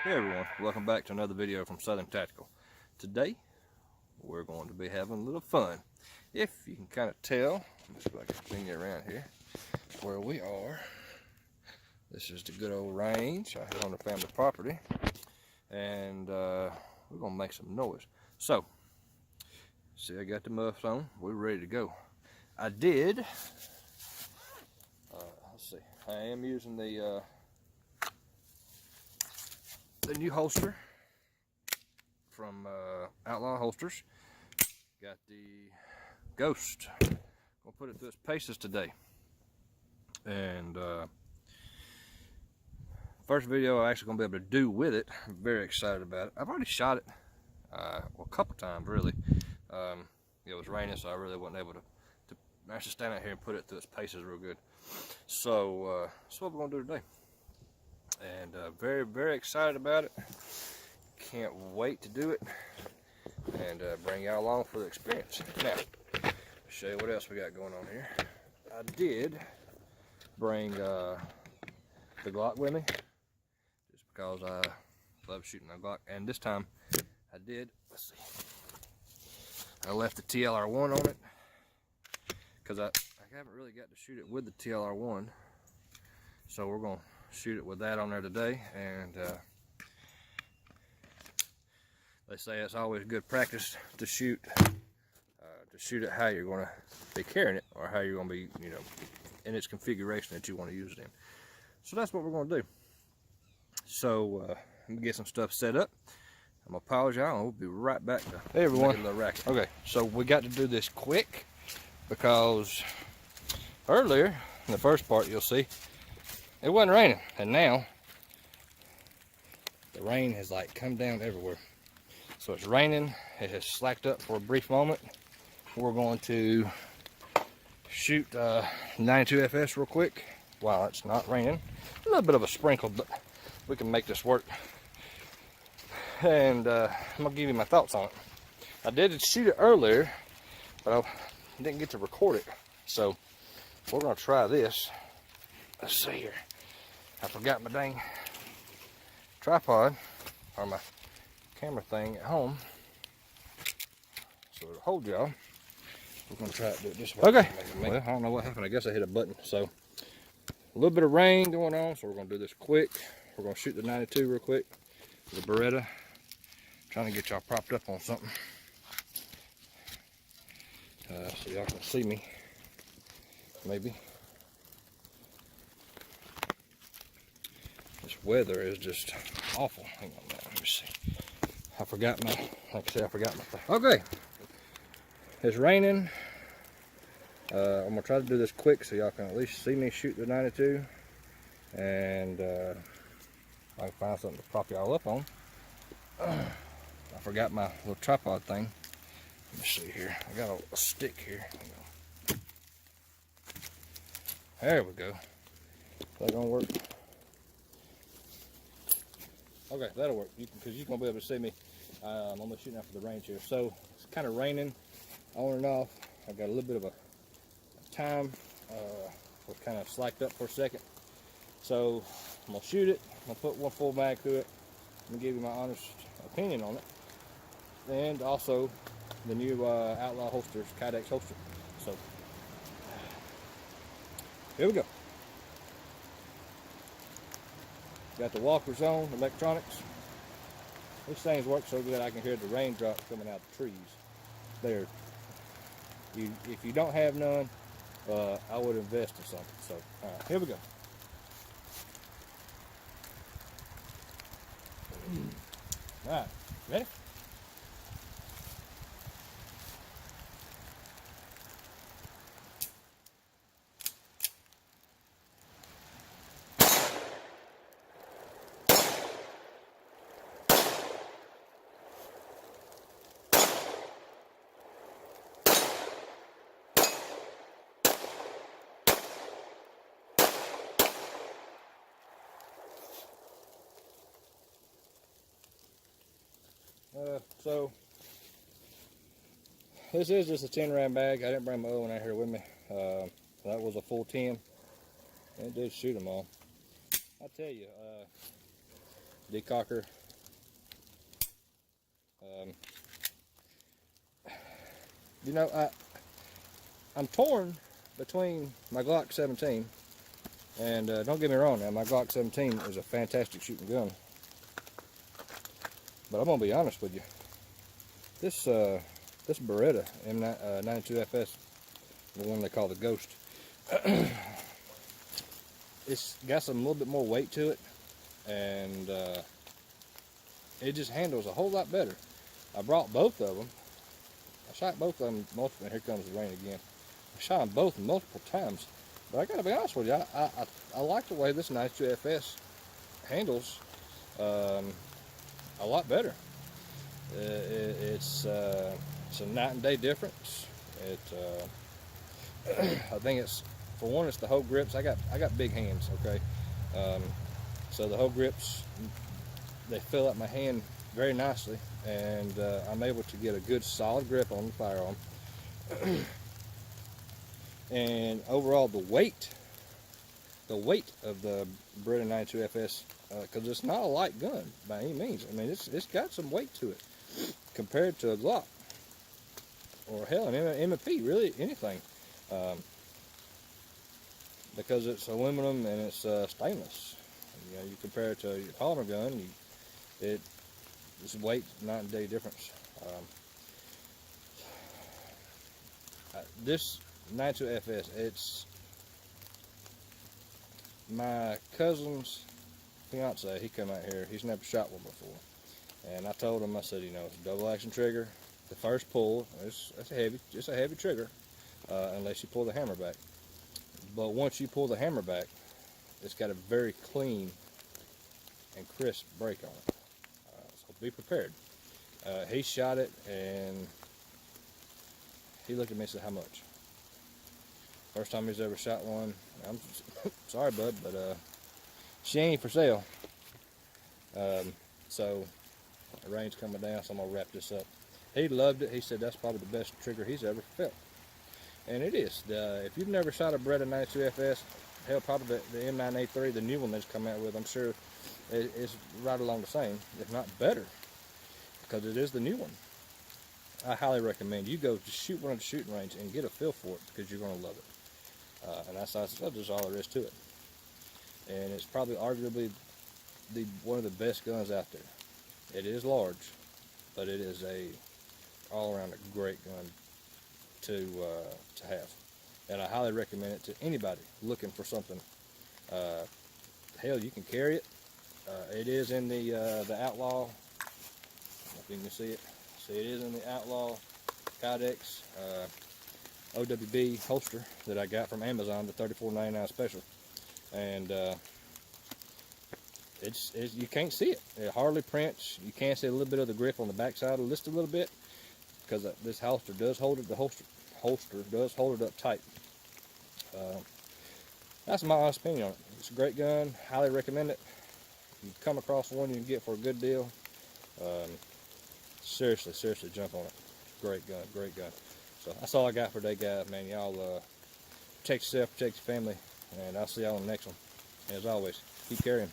Hey everyone, welcome back to another video from Southern Tactical. Today we're going to be having a little fun. If you can kind of tell, just like I can you around here where we are. This is the good old range out here on the family property, and we're gonna make some noise. So, see, I got the muffs on. We're ready to go. I did. Let's see. I am using the new holster from Outlaw Holsters. Got the Ghost. Gonna put it through its paces today. And first video I'm actually gonna be able to do with it. I'm very excited about it. I've already shot it well, a couple times really. It was raining, so I really wasn't able to actually stand out here and put it through its paces real good. So that's what we're gonna do today. And very, very excited about it. Can't wait to do it and bring y'all along for the experience. Now, show you what else we got going on here. I did bring the Glock with me, just because I love shooting a Glock. And this time, I did. Let's see. I left the TLR1 on it because I haven't really got to shoot it with the TLR1, so we're gonna shoot it with that on there today. And they say it's always good practice to shoot it how you're going to be carrying it, or how you're going to be, you know, in its configuration that you want to use it in. So that's what we're going to do. So let me get some stuff set up. I'm gonna pause y'all and we'll be right back to hey everyone. Okay, so we got to do this quick because earlier in the first part you'll see it wasn't raining, and now the rain has like come down everywhere. So it's raining. It has slacked up for a brief moment. We're going to shoot 92 FS real quick while it's not raining. A little bit of a sprinkle, but we can make this work. And I'm gonna give you my thoughts on it. I did shoot it earlier, but I didn't get to record it. So we're gonna try this. Let's see here. I forgot my dang tripod, or my camera thing at home, so it'll hold y'all. We're gonna try to do it this way. Okay. Well, I don't know what happened. I guess I hit a button. So a little bit of rain going on, so we're gonna do this quick. We're gonna shoot the 92 real quick. The Beretta. Trying to get y'all propped up on something, so y'all can see me. Maybe. This weather is just awful. Hang on now, let me see. I forgot my, like I said, I forgot my thing. Okay, it's raining. I'm gonna try to do this quick so y'all can at least see me shoot the 92, and I can find something to prop y'all up on. I forgot my little tripod thing. Let me see here. I got a stick here. There we go. Is that gonna work? Okay, that'll work. Because you're gonna be able to see me. I'm gonna shoot out for the range here. So it's kind of raining on and off. I got a little bit of a time. Was kind of slacked up for a second. So I'm gonna shoot it. I'm gonna put one full mag through it. I'm gonna give you my honest opinion on it, and also the new Outlaw Holsters Kydex holster. So here we go. Got the walkers on, electronics. These things work so good I can hear the raindrops coming out the trees. There. If you don't have none, I would invest in something. So here we go. All right, ready? So this is just a 10 round bag. I didn't bring my other one out here with me. That was a full 10. It did shoot them all. I tell you, decocker. You know, I'm torn between my Glock 17 and don't get me wrong now, my Glock 17 is a fantastic shooting gun. But I'm gonna be honest with you. This Beretta M92FS, the one they call the Ghost, it's got some little bit more weight to it, and it just handles a whole lot better. I brought both of them. I shot both of them multiple. And here comes the rain again. I shot them both multiple times, but I gotta be honest with you. I like the way this 92FS handles a lot better. It's a night and day difference. I think it's, for one, it's the whole grips. I got big hands, okay, so the whole grips, they fill up my hand very nicely, and I'm able to get a good solid grip on the firearm. And overall, the weight of the Beretta 92FS, because it's not a light gun by any means. I mean, it's got some weight to it compared to a Glock, or hell, an M&P, really anything, because it's aluminum and it's stainless. You know, you compare it to your polymer gun, it's weight, night and day difference. This 92FS, it's my cousin's fiance. He come out here. He's never shot one before, and I told him, I said, you know, it's a double action trigger. The first pull, it's a heavy trigger, unless you pull the hammer back. But once you pull the hammer back, it's got a very clean and crisp break on it. So be prepared. He shot it, and he looked at me and said, "How much?" First time he's ever shot one. I'm sorry, bud, but she ain't for sale. So the rain's coming down, so I'm gonna wrap this up. He loved it. He said that's probably the best trigger he's ever felt, and it is. If you've never shot a Beretta 92FS, hell, probably the M9A3, the new one that's come out with, I'm sure it's right along the same, if not better, because it is the new one. I highly recommend you go to shoot one at the shooting range and get a feel for it, because you're going to love it. And that's just all there is to it. And it's probably arguably one of the best guns out there. It is large, but it is all around a great gun to have. And I highly recommend it to anybody looking for something. Hell, you can carry it. It is in the Outlaw. I don't know if you can see it. See, it is in the Outlaw Kydex OWB holster that I got from Amazon, the $34.99 special, and you can't see it. It hardly prints. You can see a little bit of the grip on the back side, just a little bit, because this holster does hold it. The holster does hold it up tight. That's my honest opinion on it. It's a great gun. Highly recommend it. If you come across one you can get for a good deal, seriously jump on it. Great gun, great gun. So that's all I got for today, guys. Man, y'all protect yourself, protect your family, and I'll see y'all on the next one. And as always, keep carrying.